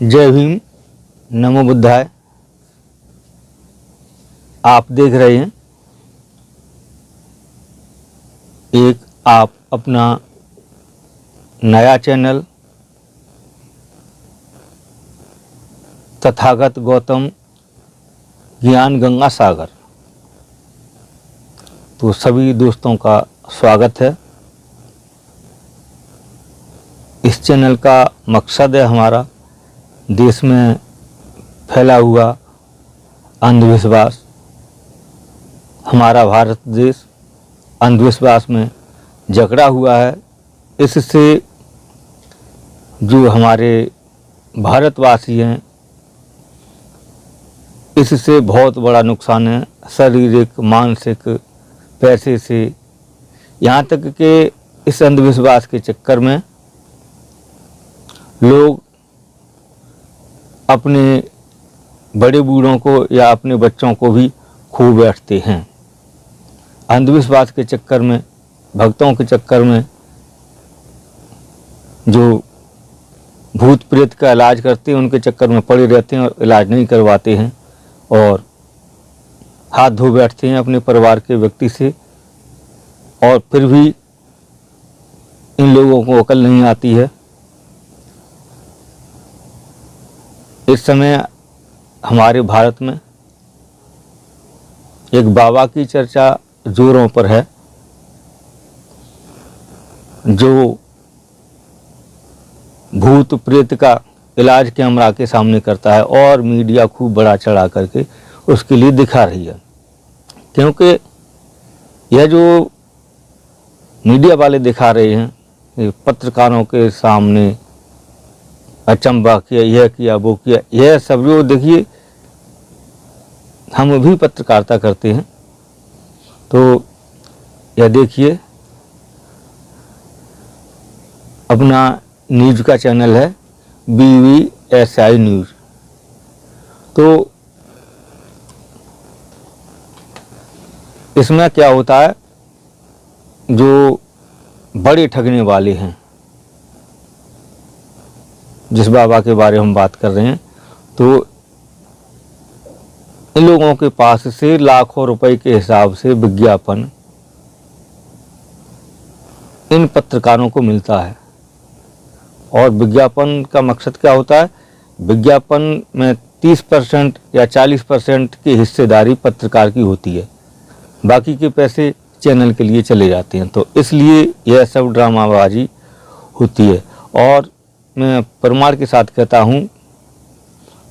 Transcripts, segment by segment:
जय भीम, नमो बुद्धाय। आप देख रहे हैं एक आप अपना नया चैनल तथागत गौतम ज्ञान गंगा सागर। तो सभी दोस्तों का स्वागत है। इस चैनल का मकसद है हमारा देश में फैला हुआ अंधविश्वास। हमारा भारत देश अंधविश्वास में जकड़ा हुआ है। इससे जो हमारे भारतवासी हैं, इससे बहुत बड़ा नुकसान है, शारीरिक, मानसिक, पैसे से, यहाँ तक कि इस अंधविश्वास के चक्कर में लोग अपने बड़े बूढ़ों को या अपने बच्चों को भी खो बैठते हैं। अंधविश्वास के चक्कर में, भक्तों के चक्कर में जो भूत प्रेत का इलाज करते हैं, उनके चक्कर में पड़े रहते हैं और इलाज नहीं करवाते हैं और हाथ धो बैठते हैं अपने परिवार के व्यक्ति से। और फिर भी इन लोगों को अकल नहीं आती है। इस समय हमारे भारत में एक बाबा की चर्चा जोरों पर है, जो भूत प्रेत का इलाज कैमरा के सामने करता है और मीडिया खूब बड़ा चढ़ा करके उसके लिए दिखा रही है। क्योंकि यह जो मीडिया वाले दिखा रहे हैं, ये पत्रकारों के सामने अचंबा किया, यह किया, वो किया, यह सब जो देखिए, हम भी पत्रकारिता करते हैं। तो यह देखिए, अपना न्यूज़ का चैनल है BVSI न्यूज़। तो इसमें क्या होता है, जो बड़े ठगने वाले हैं, जिस बाबा के बारे में हम बात कर रहे हैं, तो इन लोगों के पास से लाखों रुपए के हिसाब से विज्ञापन इन पत्रकारों को मिलता है। और विज्ञापन का मकसद क्या होता है? विज्ञापन में 30% या 40% की हिस्सेदारी पत्रकार की होती है, बाकी के पैसे चैनल के लिए चले जाते हैं। तो इसलिए यह सब ड्रामाबाजी होती है। और मैं प्रमाण के साथ कहता हूँ,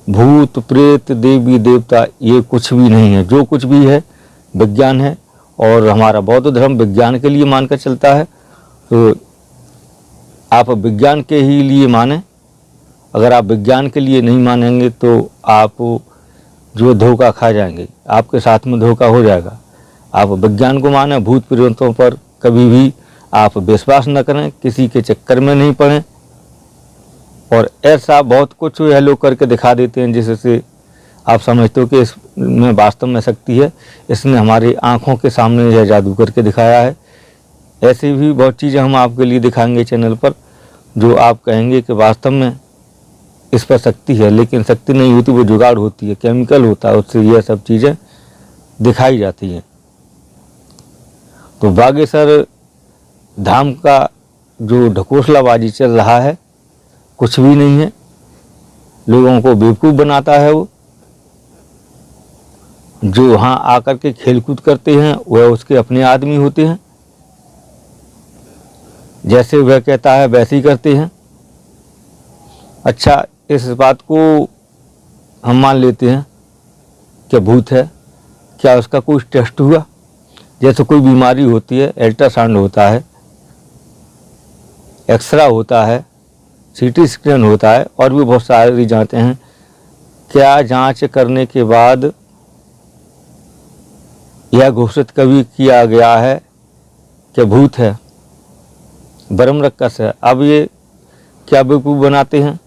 भूत प्रेत, देवी देवता, ये कुछ भी नहीं है। जो कुछ भी है विज्ञान है, और हमारा बौद्ध धर्म विज्ञान के लिए मानकर चलता है। तो आप विज्ञान के ही लिए माने। अगर आप विज्ञान के लिए नहीं मानेंगे तो आप जो धोखा खा जाएंगे, आपके साथ में धोखा हो जाएगा। आप विज्ञान को माने, भूत प्रेतों पर कभी भी आप विश्वास न करें, किसी के चक्कर में नहीं पड़ें। और ऐसा बहुत कुछ यह लोग करके दिखा देते हैं जिससे आप समझते हो कि इसमें वास्तव में शक्ति है। इसने हमारी आंखों के सामने यह जादू करके दिखाया है। ऐसी भी बहुत चीज़ें हम आपके लिए दिखाएंगे चैनल पर, जो आप कहेंगे कि वास्तव में इस पर शक्ति है, लेकिन शक्ति नहीं होती, वो जुगाड़ होती है, केमिकल होता है, उससे यह सब चीज़ें दिखाई जाती हैं। तो बागेश्वर धाम का जो ढकोसलाबाजी चल रहा है, कुछ भी नहीं है। लोगों को बेवकूफ़ बनाता है वो। जो वहाँ आकर के खेलकूद करते हैं वह उसके अपने आदमी होते हैं। जैसे वह कहता है वैसे ही करते हैं। अच्छा, इस बात को हम मान लेते हैं कि भूत है, क्या उसका कोई टेस्ट हुआ? जैसे कोई बीमारी होती है, अल्ट्रासाउंड होता है, एक्सरा होता है, CT स्कैन होता है, और भी बहुत सारी जांचें हैं। क्या जांच करने के बाद यह घोषित कभी किया गया है कि भूत है, ब्रह्मरक्षस है? अब ये क्या बेवकूफ़ बनाते हैं,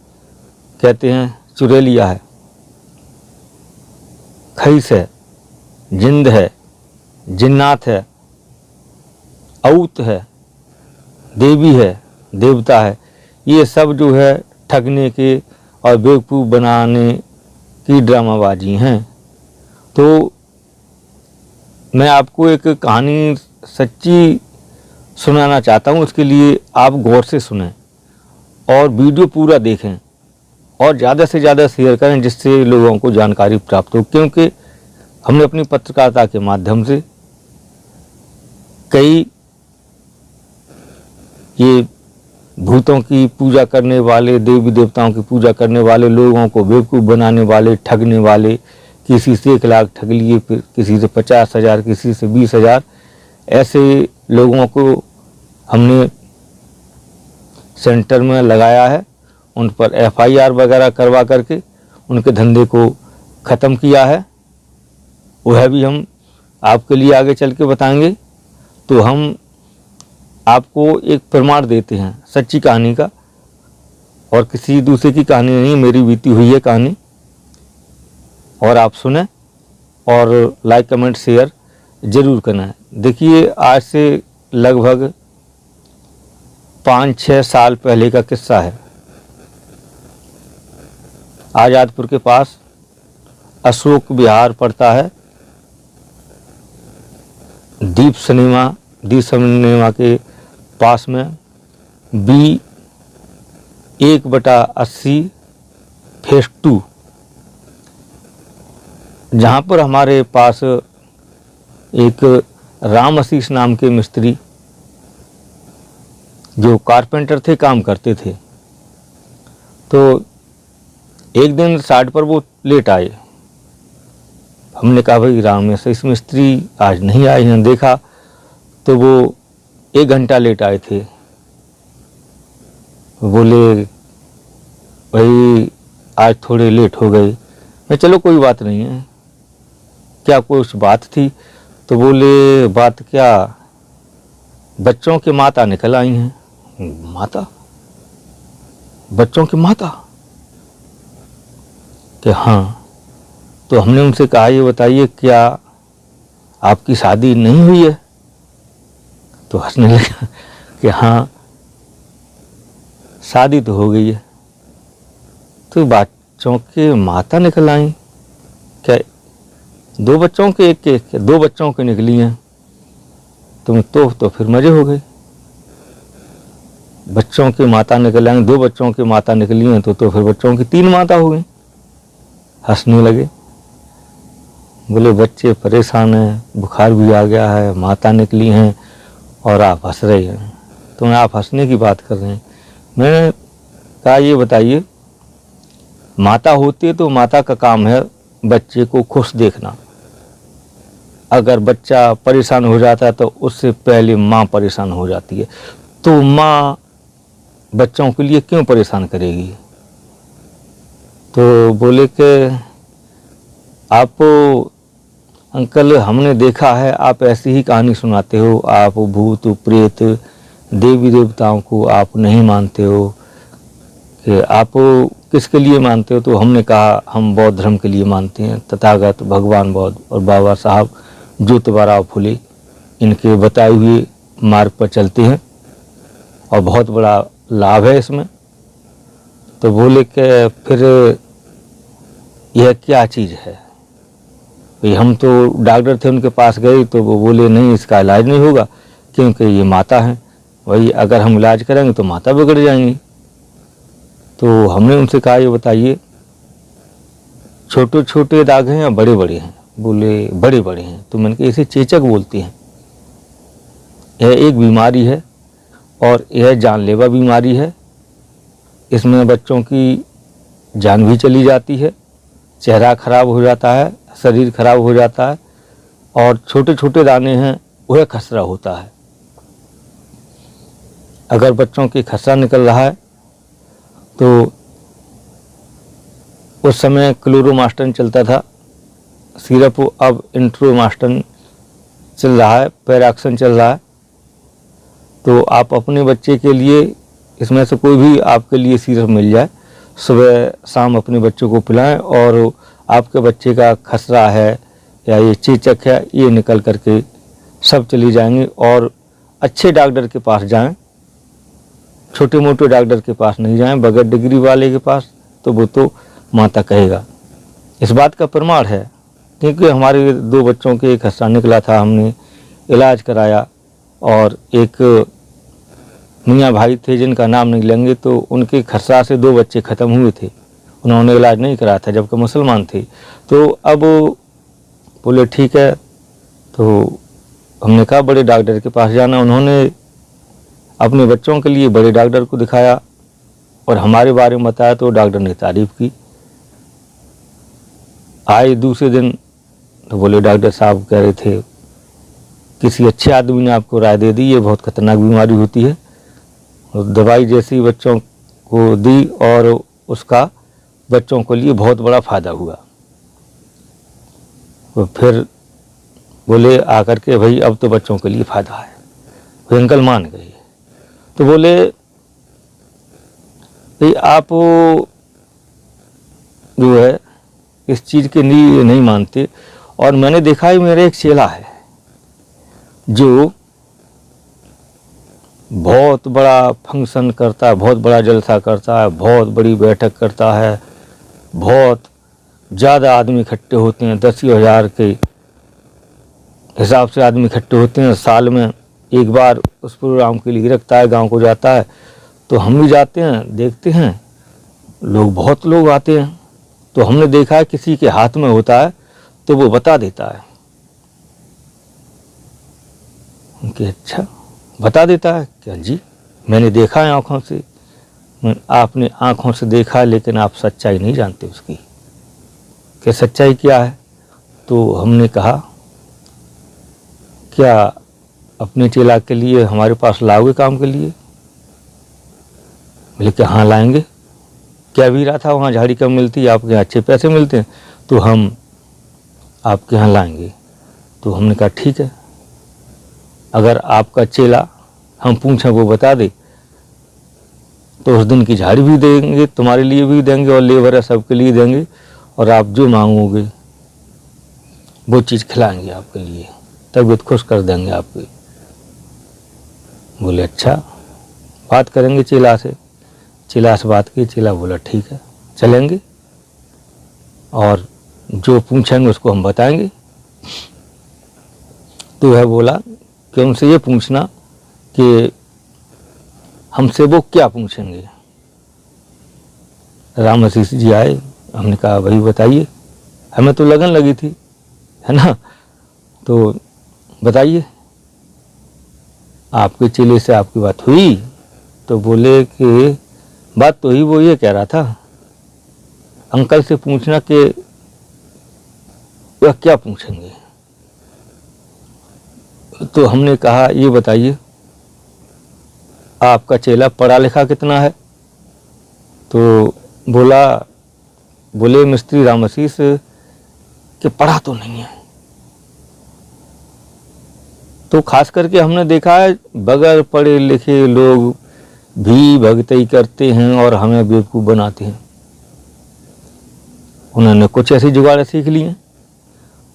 कहते हैं चुड़ैलिया है, खईस है, जिंद है, जिन्नात है, औत है, देवी है, देवता है। ये सब जो है ठगने के और बेवकूफ़ बनाने की ड्रामाबाजी हैं। तो मैं आपको एक कहानी सच्ची सुनाना चाहता हूँ, उसके लिए आप गौर से सुनें और वीडियो पूरा देखें और ज़्यादा से ज़्यादा शेयर करें, जिससे लोगों को जानकारी प्राप्त हो। क्योंकि हमने अपनी पत्रकारिता के माध्यम से कई ये भूतों की पूजा करने वाले, देवी देवताओं की पूजा करने वाले, लोगों को बेवकूफ़ बनाने वाले, ठगने वाले, किसी से 1 लाख ठग लिए, फिर किसी से 50,000, किसी से 20,000, ऐसे लोगों को हमने सेंटर में लगाया है। उन पर FIR वगैरह करवा करके उनके धंधे को ख़त्म किया है। वह भी हम आपके लिए आगे चल के बताएंगे। तो हम आपको एक प्रमाण देते हैं सच्ची कहानी का, और किसी दूसरे की कहानी नहीं, मेरी बीती हुई है कहानी। और आप सुने और लाइक कमेंट शेयर ज़रूर करना है। देखिए, आज से लगभग 5-6 साल पहले का किस्सा है। आज़ादपुर के पास अशोक विहार पड़ता है। दीप सिनेमा के पास में B1/80 फेस 2, जहाँ पर हमारे पास एक राम आशीष नाम के मिस्त्री जो कारपेंटर थे काम करते थे। तो एक दिन साइट पर वो लेट आए। हमने कहा भाई राम आशीष मिस्त्री आज नहीं आए हैं। देखा तो वो 1 घंटा लेट आए थे। बोले भाई आज थोड़े लेट हो गए। मैं चलो कोई बात नहीं है, क्या कुछ बात थी? तो बोले बात क्या, बच्चों की माता निकल आई हैं। माता? बच्चों की माता? कि हाँ। तो हमने उनसे कहा ये बताइए क्या आपकी शादी नहीं हुई है? तो हंसने लगा कि हाँ शादी तो हो गई है। तो बच्चों के माता निकल आई? क्या 2 बच्चों के? एक 2 बच्चों के निकली हैं। तो फिर मजे हो गए। बच्चों की माता निकल आई, 2 बच्चों की माता निकली हैं तो फिर बच्चों की 3 माता हो गई। हंसने लगे। बोले बच्चे परेशान हैं, बुखार भी आ गया है, माता निकली हैं और आप हंस रहे हैं। तो आप हंसने की बात कर रहे हैं। मैंने कहा ये बताइए, माता होती है तो माता का काम है बच्चे को खुश देखना। अगर बच्चा परेशान हो जाता है तो उससे पहले माँ परेशान हो जाती है। तो माँ बच्चों के लिए क्यों परेशान करेगी? तो बोले कि आप अंकल हमने देखा है आप ऐसी ही कहानी सुनाते हो, आप भूत प्रेत देवी देवताओं को आप नहीं मानते हो, कि आप किसके लिए मानते हो? तो हमने कहा हम बौद्ध धर्म के लिए मानते हैं। तथागत भगवान बौद्ध और बाबा साहब ज्योतिबा फुले इनके बताए हुए मार्ग पर चलते हैं और बहुत बड़ा लाभ है इसमें। तो बोले कि फिर यह क्या चीज़ है? भाई हम तो डॉक्टर थे उनके पास गए तो वो बोले नहीं इसका इलाज नहीं होगा क्योंकि ये माता है। वही अगर हम इलाज करेंगे तो माता बिगड़ जाएंगी। तो हमने उनसे कहा ये बताइए छोटे छोटे दाग हैं या बड़े बड़े हैं? बोले बड़े बड़े हैं। तो मैंने कहा इसे चेचक बोलते हैं। यह एक बीमारी है और यह जानलेवा बीमारी है। इसमें बच्चों की जान भी चली जाती है, चेहरा खराब हो जाता है, शरीर खराब हो जाता है और छोटे छोटे दाने हैं वह खसरा होता है। अगर बच्चों की खसरा निकल रहा है तो उस समय क्लोरोमास्टन चलता था सिरप, अब इंट्रोमास्टन चल रहा है, पैराक्सन चल रहा है। तो आप अपने बच्चे के लिए इसमें से कोई भी आपके लिए सिरप मिल जाए, सुबह शाम अपने बच्चों को पिलाएं और आपके बच्चे का खसरा है या ये चेचक है ये निकल करके सब चली जाएंगे। और अच्छे डॉक्टर के पास जाएं, छोटे मोटे डॉक्टर के पास नहीं जाएं, बगैर डिग्री वाले के पास तो वो तो माता कहेगा। इस बात का प्रमाण है क्योंकि हमारे 2 बच्चों के एक हिस्सा निकला था, हमने इलाज कराया, और एक मियाँ भाई थे जिनका नाम नहीं लेंगे, तो उनके खर्चा से 2 बच्चे ख़त्म हुए थे, उन्होंने इलाज नहीं कराया था जबकि मुसलमान थे। तो अब बोले ठीक है, तो हमने कहा बड़े डॉक्टर के पास जाना। उन्होंने अपने बच्चों के लिए बड़े डॉक्टर को दिखाया और हमारे बारे में बताया, तो डॉक्टर ने तारीफ़ की। आए दूसरे दिन तो बोले डॉक्टर साहब कह रहे थे किसी अच्छे आदमी ने आपको राय दे दी, ये बहुत खतरनाक बीमारी होती है। दवाई जैसी बच्चों को दी और उसका बच्चों के लिए बहुत बड़ा फ़ायदा हुआ। तो फिर बोले आकर के भाई अब तो बच्चों के लिए फ़ायदा है, भाई अंकल मान गए। तो बोले भाई आप जो है इस चीज़ के लिए नहीं मानते, और मैंने देखा है मेरा एक चेला है जो बहुत बड़ा फंक्शन करता है, बहुत बड़ा जलसा करता है, बहुत बड़ी बैठक करता है, बहुत ज़्यादा आदमी इकट्ठे होते हैं, 10,000 के हिसाब से आदमी इकट्ठे होते हैं। साल में एक बार उस प्रोग्राम के लिए रखता है, गांव को जाता है। तो हम भी जाते हैं, देखते हैं लोग, बहुत लोग आते हैं। तो हमने देखा है किसी के हाथ में होता है तो वो बता देता है कि अच्छा बता देता है क्या जी, मैंने देखा है आँखों से। आपने आँखों से देखा लेकिन आप सच्चाई नहीं जानते उसकी, कि सच्चाई क्या है। तो हमने कहा क्या अपने चेला के लिए हमारे पास लाओगे काम के लिए? बोले कि हाँ लाएंगे। क्या भी रहा था वहाँ झाड़ी कम मिलती, आपके यहाँ अच्छे पैसे मिलते हैं, तो हम आपके यहाँ लाएंगे। तो हमने कहा ठीक है, अगर आपका चेला हम पूछें वो बता दे तो उस दिन की झाड़ी भी देंगे, तुम्हारे लिए भी देंगे और लेबर है सबके लिए देंगे, और आप जो मांगोगे वो चीज़ खिलाएंगे आपके लिए, तबीयत खुश कर देंगे आपकी। बोले अच्छा, बात करेंगे चेला से। चेला से बात की, चेला बोला ठीक है चलेंगे, और जो पूछेंगे उसको हम बताएंगे। तो वह बोला कि उनसे ये पूछना कि हमसे वो क्या पूछेंगे। राम आशीष जी आए, हमने कहा भाई बताइए, हमें तो लगन लगी थी, है ना, तो बताइए आपके चेले से आपकी बात हुई? तो बोले कि बात तो ही वो ये कह रहा था अंकल से पूछना कि वह क्या पूछेंगे। तो हमने कहा ये बताइए आपका चेला पढ़ा लिखा कितना है? तो बोले मिस्त्री राम आशीष कि पढ़ा तो नहीं है। तो खास करके हमने देखा है बगैर पढ़े लिखे लोग भी भक्ति करते हैं और हमें बेवकूफ़ बनाते हैं। उन्होंने कुछ ऐसी जुगाड़ सीख ली हैं,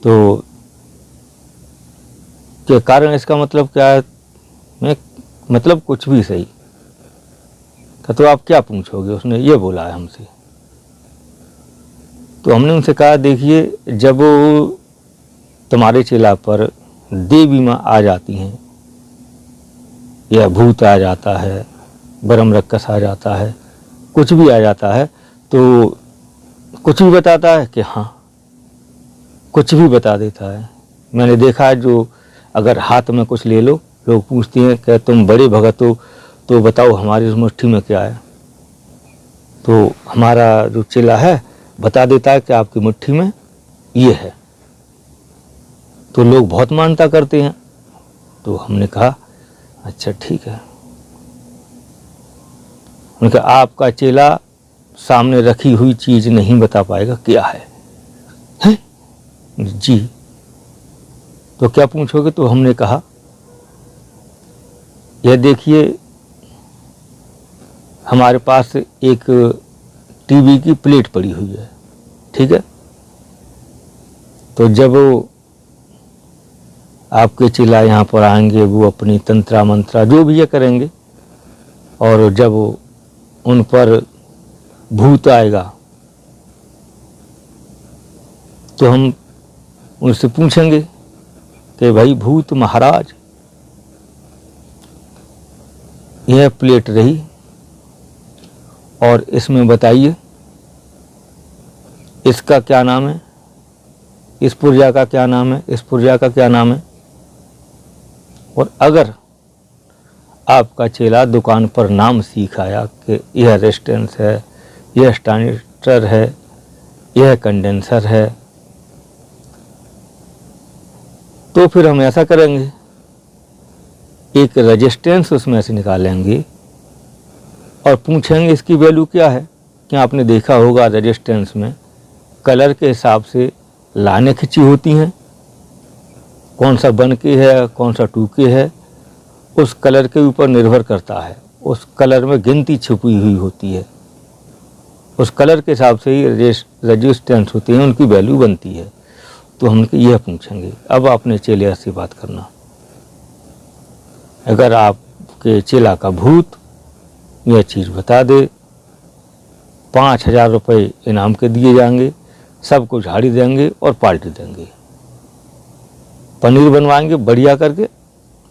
तो के कारण इसका मतलब क्या है? मैं मतलब कुछ भी सही, तो आप क्या पूछोगे, उसने ये बोला है हमसे। तो हमने उनसे कहा देखिए, जब तुम्हारे चेला पर देवी माँ आ जाती हैं या भूत आ जाता है, ब्रह्म रक्षस आ जाता है, कुछ भी आ जाता है, तो कुछ भी बताता है कि हाँ, कुछ भी बता देता है। मैंने देखा है जो अगर हाथ में कुछ ले लो, लोग पूछते हैं कि तुम बड़े भगत हो तो बताओ हमारी उस मुट्ठी में क्या है। तो हमारा जो चेला है बता देता है कि आपकी मुट्ठी में ये है। तो लोग बहुत मानता करते हैं। तो हमने कहा अच्छा ठीक है। उन्होंने कहा आपका चेला सामने रखी हुई चीज़ नहीं बता पाएगा क्या है? हैं? जी। तो क्या पूछोगे? तो हमने कहा यह देखिए, हमारे पास एक टीवी की प्लेट पड़ी हुई है, ठीक है। तो जब आपके चेला यहाँ पर आएंगे, वो अपनी तंत्रा मंत्रा जो भी ये करेंगे, और जब उन पर भूत आएगा तो हम उनसे पूछेंगे कि भाई भूत महाराज, यह प्लेट रही और इसमें बताइए इसका क्या नाम है, इस पुर्जा का क्या नाम है, इस पुर्जा का क्या नाम है। और अगर आपका चेला दुकान पर नाम सीख आया कि यह रेजिस्टेंस है, यह स्टार्टर है, यह कंडेंसर है, तो फिर हम ऐसा करेंगे, एक रेजिस्टेंस उसमें से निकालेंगे और पूछेंगे इसकी वैल्यू क्या है। क्या आपने देखा होगा रेजिस्टेंस में कलर के हिसाब से लाइनें खिंची होती हैं, कौन सा 1K है, कौन सा 2K है, उस कलर के ऊपर निर्भर करता है। उस कलर में गिनती छुपी हुई होती है, उस कलर के हिसाब से ही रेजिस्टेंस होती है, उनकी वैल्यू बनती है। तो हम यह पूछेंगे। अब आपने चेले से बात करना, अगर आपके चेला का भूत यह चीज़ बता दे, 5,000 रुपये इनाम के दिए जाएंगे, सबको झाड़ी देंगे और पार्टी देंगे। पनीर बनवाएंगे बढ़िया करके,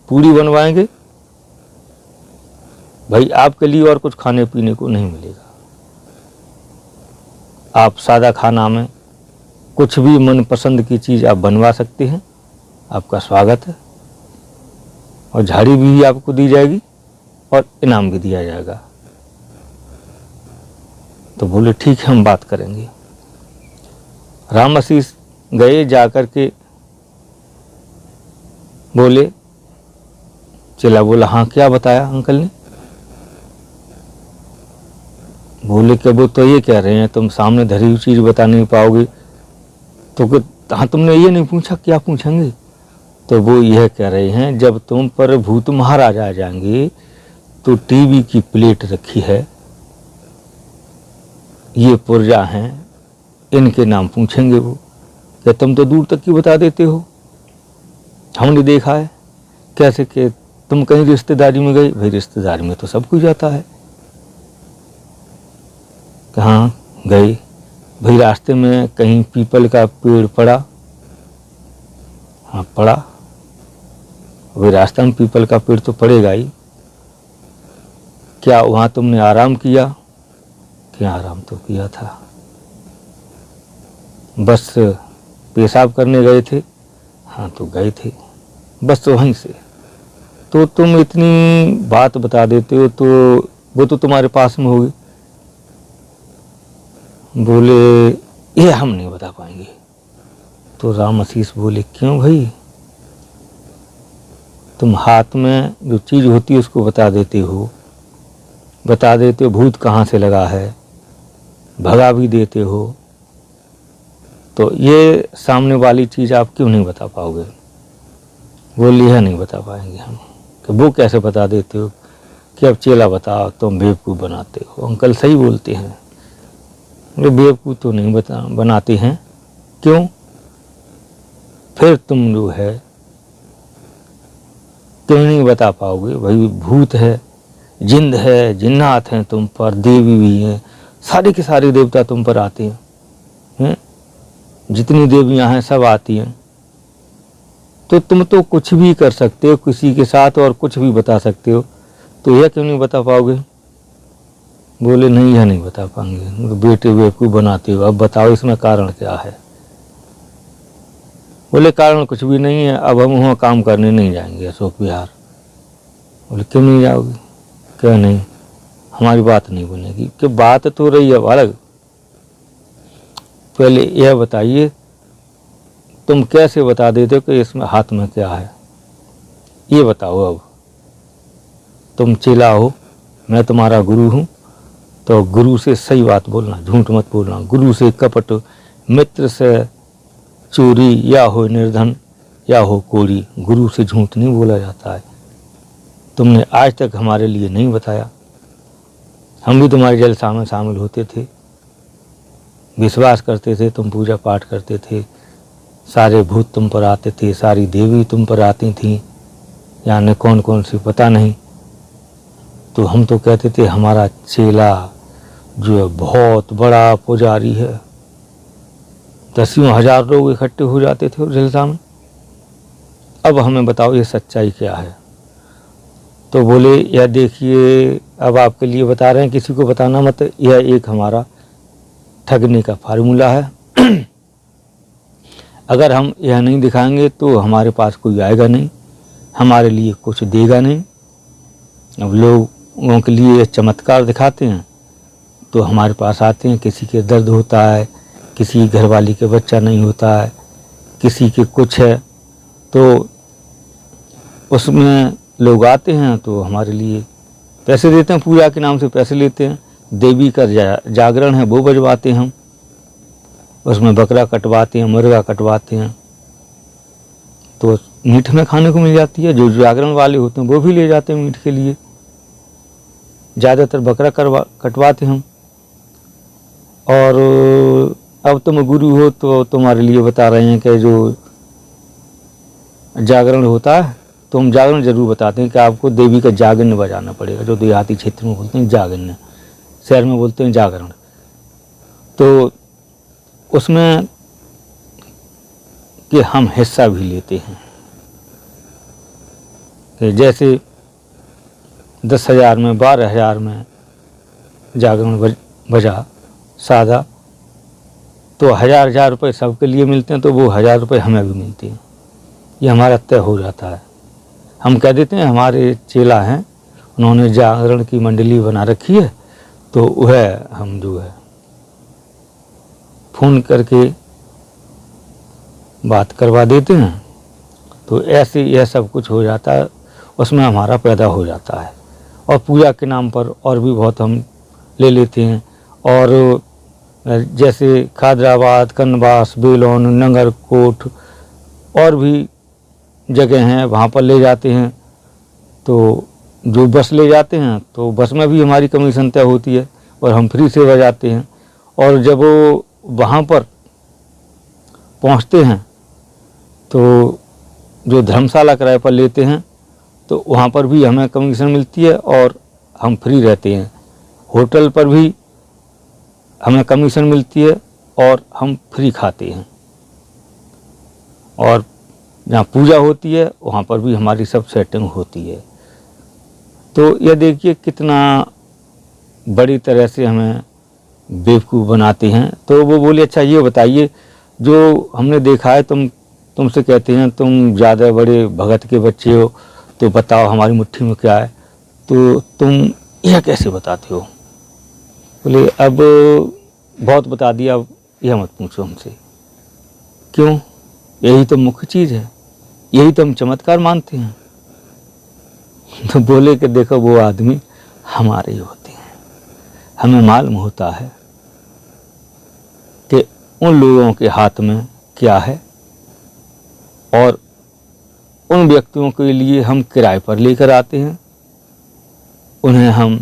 पूरी बनवाएंगे, भाई आपके लिए और कुछ खाने पीने को नहीं मिलेगा। आप सादा खाना में कुछ भी मनपसंद की चीज़ आप बनवा सकते हैं, आपका स्वागत है। और झाड़ी भी आपको दी जाएगी और इनाम भी दिया जाएगा। तो बोले ठीक है, हम बात करेंगे। राम आशीष गए, जाकर के बोले, चला बोला हाँ क्या बताया अंकल ने। बोले कि वो तो ये कह रहे हैं तुम सामने धरी हुई चीज़ बता नहीं पाओगे। तो हाँ तुमने ये नहीं पूछा, क्या पूछेंगे। तो वो यह कह रहे हैं जब तुम पर भूत महाराज आ जाएंगे तो टीवी की प्लेट रखी है, ये पुर्जा हैं, इनके नाम पूछेंगे वो कि तुम तो दूर तक की बता देते हो, हमने देखा है। कैसे कि तुम कहीं रिश्तेदारी में गए, भाई रिश्तेदारी में तो सब कुछ जाता है। कहाँ गए, भाई रास्ते में कहीं पीपल का पेड़ पड़ा, हाँ पड़ा, भाई रास्ते में पीपल का पेड़ तो पड़ेगा ही। क्या वहाँ तुमने आराम किया, क्या आराम तो किया था, बस पेशाब करने गए थे, हाँ तो गए थे, बस तो वहीं से। तो तुम इतनी बात बता देते हो तो वो तो तुम्हारे पास में होगी। बोले ये हम नहीं बता पाएंगे। तो राम आशीष बोले क्यों भाई, तुम हाथ में जो चीज़ होती है उसको बता देते हो भूत कहाँ से लगा है, भगा भी देते हो, तो ये सामने वाली चीज़ आप क्यों नहीं बता पाओगे। बोले यह नहीं बता पाएंगे हम। कि वो कैसे बता देते हो कि अब चेला बताओ तुम बेवकूफ़ बनाते हो। अंकल सही बोलते हैं, ये बेवकूफ़ तो नहीं बनाते हैं, क्यों, फिर तुम जो है क्यों नहीं बता पाओगे। भाई भूत है, जिंद है, जिन्नात हैं तुम पर, देवी भी हैं, सारे के सारे देवता तुम पर आते हैं, जितनी देवियां हैं सब आती हैं। तो तुम तो कुछ भी कर सकते हो किसी के साथ और कुछ भी बता सकते हो, तो यह क्यों नहीं बता पाओगे। बोले नहीं यह नहीं बता पाएंगे, बेटे बेवकूफ़ बनाते हो, अब बताओ इसमें कारण क्या है। बोले कारण कुछ भी नहीं है, अब हम वहाँ काम करने नहीं जाएंगे अशोक विहार। बोले क्यों नहीं जाओगे, क्या नहीं, हमारी बात नहीं बनेगी। कि बात तो रही है अलग, पहले यह बताइए तुम कैसे बता देते हो कि इसमें हाथ में क्या है, ये बताओ। अब तुम चेला हो, मैं तुम्हारा गुरु हूँ, तो गुरु से सही बात बोलना, झूठ मत बोलना। गुरु से कपट, मित्र से चोरी, या हो निर्धन या हो कोरी, गुरु से झूठ नहीं बोला जाता है। तुमने आज तक हमारे लिए नहीं बताया, हम भी तुम्हारे जलसा में शामिल होते थे, विश्वास करते थे, तुम पूजा पाठ करते थे, सारे भूत तुम पर आते थे, सारी देवी तुम पर आती थीं, यानी कौन कौन सी पता नहीं। तो हम तो कहते थे हमारा चेला जो है बहुत बड़ा पुजारी है, दसियों हजार लोग इकट्ठे हो जाते थे उस जलसा में। अब हमें बताओ ये सच्चाई क्या है? तो बोले यह देखिए, अब आपके लिए बता रहे हैं, किसी को बताना मत, यह एक हमारा ठगने का फार्मूला है। अगर हम यह नहीं दिखाएंगे तो हमारे पास कोई आएगा नहीं, हमारे लिए कुछ देगा नहीं। अब लोगों के लिए चमत्कार दिखाते हैं तो हमारे पास आते हैं, किसी के दर्द होता है, किसी घरवाली के बच्चा नहीं होता है, किसी के कुछ है, तो उसमें लोग आते हैं तो हमारे लिए पैसे देते हैं, पूजा के नाम से पैसे लेते हैं। देवी का जागरण है वो बजवाते हैं हम, उसमें बकरा कटवाते हैं, मुर्गा कटवाते हैं, तो मीठ में खाने को मिल जाती है। जो जागरण वाले होते हैं वो भी ले जाते हैं मीठ के लिए, ज़्यादातर बकरा कटवाते हम। और अब तुम गुरु हो तो तुम्हारे लिए बता रहे हैं कि जो जागरण होता है तो हम जागरण जरूर बताते हैं कि आपको देवी का जागरण बजाना पड़ेगा, जो देहाती क्षेत्र में बोलते हैं जागरण, शहर में बोलते हैं जागरण। तो उसमें कि हम हिस्सा भी लेते हैं, कि जैसे 10,000 में 12,000 में जागरण बजा सादा, तो 1,000 रुपये सबके लिए मिलते हैं, तो वो 1,000 रुपये हमें भी मिलते हैं। ये हमारा तय हो जाता है। हम कह देते हैं हमारे चेला हैं, उन्होंने जागरण की मंडली बना रखी है, तो वह हम जो है फ़ोन करके बात करवा देते हैं। तो ऐसे यह सब कुछ हो जाता है, उसमें हमारा पैदा हो जाता है। और पूजा के नाम पर और भी बहुत हम ले लेते हैं। और जैसे खादराबाद, कनबास, बेलोन, नंगरकोट और भी जगह हैं, वहाँ पर ले जाते हैं। तो जो बस ले जाते हैं तो बस में भी हमारी कमीशन तय होती है और हम फ्री से बजाते हैं। और जब वो वहाँ पर पहुँचते हैं तो जो धर्मशाला किराए पर लेते हैं तो वहाँ पर भी हमें कमीशन मिलती है और हम फ्री रहते हैं। होटल पर भी हमें कमीशन मिलती है और हम फ्री खाते हैं। और जहाँ पूजा होती है वहाँ पर भी हमारी सब सेटिंग होती है। तो ये देखिए कितना बड़ी तरह से हमें बेवकूफ़ बनाते हैं। तो वो बोले अच्छा ये बताइए, जो हमने देखा है तुमसे कहते हैं तुम ज़्यादा बड़े भगत के बच्चे हो, तो बताओ हमारी मुट्ठी में क्या है, तो तुम यह कैसे बताते हो? बोले अब बहुत बता दिया, अब यह मत पूछो हमसे। क्यों? यही तो मुख्य चीज़ है, यही तो हम चमत्कार मानते हैं। तो बोले कि देखो वो आदमी हमारे ही होते हैं, हमें मालूम होता है कि उन लोगों के हाथ में क्या है, और उन व्यक्तियों के लिए हम किराए पर लेकर आते हैं। उन्हें हम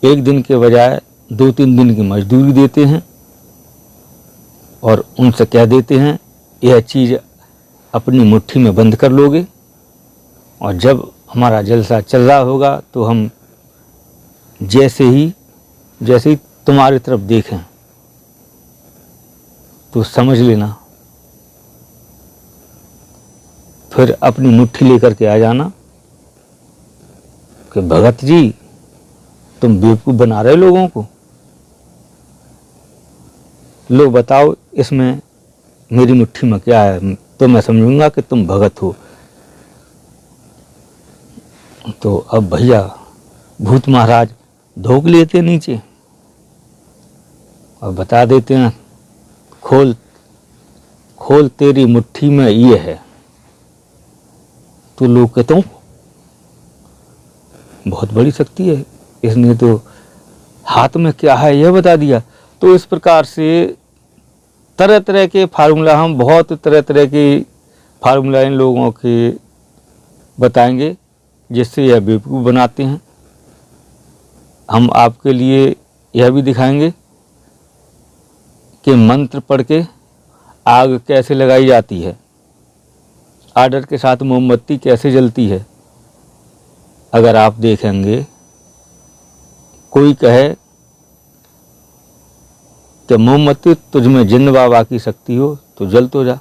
एक दिन के बजाय 2-3 दिन की मजदूरी देते हैं और उनसे कह देते हैं यह चीज़ अपनी मुट्ठी में बंद कर लोगे, और जब हमारा जलसा चल रहा होगा तो हम जैसे ही तुम्हारी तरफ देखें तो समझ लेना, फिर अपनी मुट्ठी लेकर के आ जाना कि भगत जी तुम बेवकूफ़ बना रहे लोगों को। लो बताओ इसमें मेरी मुट्ठी में क्या है, तो मैं समझूंगा कि तुम भगत हो। तो अब भैया भूत महाराज धोख लेते नीचे और बता देते हैं खोल तेरी मुट्ठी में ये है। तो लोग कहते हैं बहुत बड़ी शक्ति है, इसने तो हाथ में क्या है यह बता दिया। तो इस प्रकार से तरह तरह के फार्मूला, हम बहुत तरह तरह के फार्मूला इन लोगों के बताएंगे जिससे यह बेवकूफ़ बनाते हैं। हम आपके लिए यह भी दिखाएंगे कि मंत्र पढ़ के आग कैसे लगाई जाती है, आर्डर के साथ मोमबत्ती कैसे जलती है। अगर आप देखेंगे कोई कहे कि मोमबत्ती तुझ में जिन्न बाबा की शक्ति हो तो जल तो जा।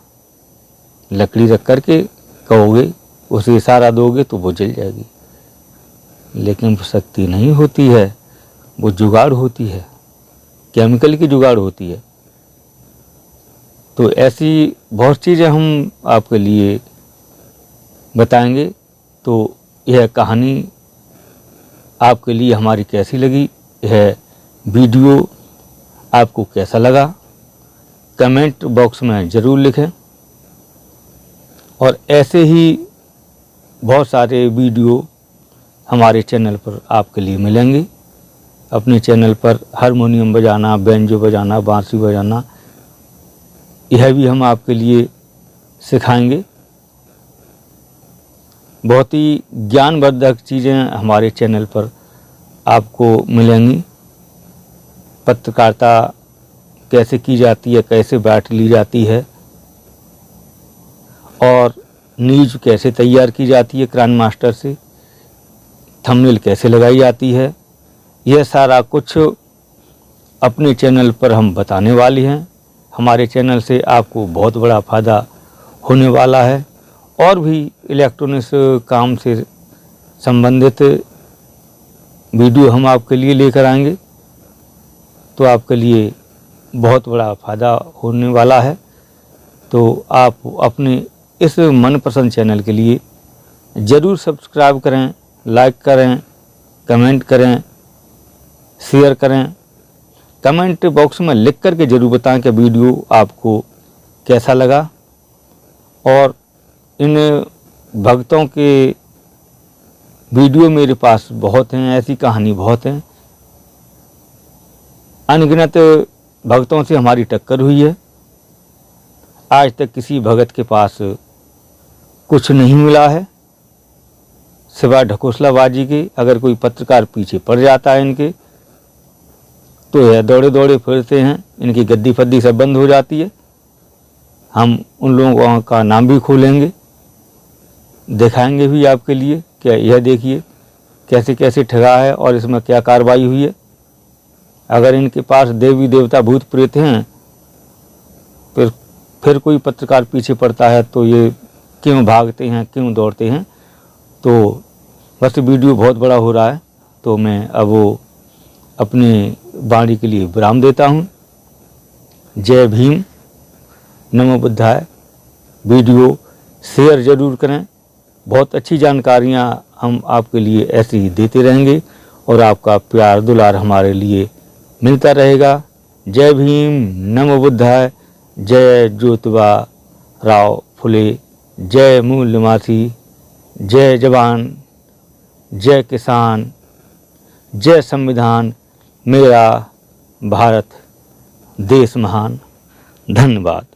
लकड़ी रख करके कहोगे, उसे इशारा दोगे तो वो जल जाएगी, लेकिन वो शक्ति नहीं होती है, वो जुगाड़ होती है, केमिकल की जुगाड़ होती है। तो ऐसी बहुत चीज़ें हम आपके लिए बताएंगे। तो यह कहानी आपके लिए हमारी कैसी लगी, यह वीडियो आपको कैसा लगा, कमेंट बॉक्स में ज़रूर लिखें। और ऐसे ही बहुत सारे वीडियो हमारे चैनल पर आपके लिए मिलेंगे। अपने चैनल पर हारमोनियम बजाना, बेंजो बजाना, बांसुरी बजाना, यह भी हम आपके लिए सिखाएंगे। बहुत ही ज्ञानवर्धक चीज़ें हमारे चैनल पर आपको मिलेंगी। पत्रकारिता कैसे की जाती है, कैसे बैठ ली जाती है, और न्यूज़ कैसे तैयार की जाती है क्राइम मास्टर से, थंबनेल कैसे लगाई जाती है, यह सारा कुछ अपने चैनल पर हम बताने वाले हैं। हमारे चैनल से आपको बहुत बड़ा फ़ायदा होने वाला है। और भी इलेक्ट्रॉनिक्स काम से संबंधित वीडियो हम आपके लिए लेकर आएंगे, तो आपके लिए बहुत बड़ा फ़ायदा होने वाला है। तो आप अपने इस मनपसंद चैनल के लिए ज़रूर सब्सक्राइब करें, लाइक करें, कमेंट करें, शेयर करें। कमेंट बॉक्स में लिख करके ज़रूर बताएं कि वीडियो आपको कैसा लगा। और इन भक्तों के वीडियो मेरे पास बहुत हैं, ऐसी कहानी बहुत हैं। अनगिनत भक्तों से हमारी टक्कर हुई है। आज तक किसी भगत के पास कुछ नहीं मिला है सिवाय ढकोसलाबाजी के। अगर कोई पत्रकार पीछे पड़ जाता है इनके, तो यह दौड़े दौड़े फिरते हैं, इनकी गद्दी फद्दी सब बंद हो जाती है। हम उन लोगों का नाम भी खोलेंगे, दिखाएंगे भी आपके लिए कि यह देखिए कैसे कैसे ठगा है और इसमें क्या कार्रवाई हुई है। अगर इनके पास देवी देवता भूत प्रेत हैं, फिर कोई पत्रकार पीछे पड़ता है तो ये क्यों भागते हैं, क्यों दौड़ते हैं। तो बस वीडियो बहुत बड़ा हो रहा है, तो मैं अब वो अपनी वाणी के लिए विराम देता हूँ। जय भीम, नमो बुद्धाय। वीडियो शेयर ज़रूर करें। बहुत अच्छी जानकारियाँ हम आपके लिए ऐसे ही देते रहेंगे और आपका प्यार दुलार हमारे लिए मिलता रहेगा। जय भीम, नमो बुद्धाय। जय ज्योतिबा राव फुले, जय मूल्यमासी, जय जवान, जय किसान, जय संविधान, मेरा भारत देश महान। धन्यवाद।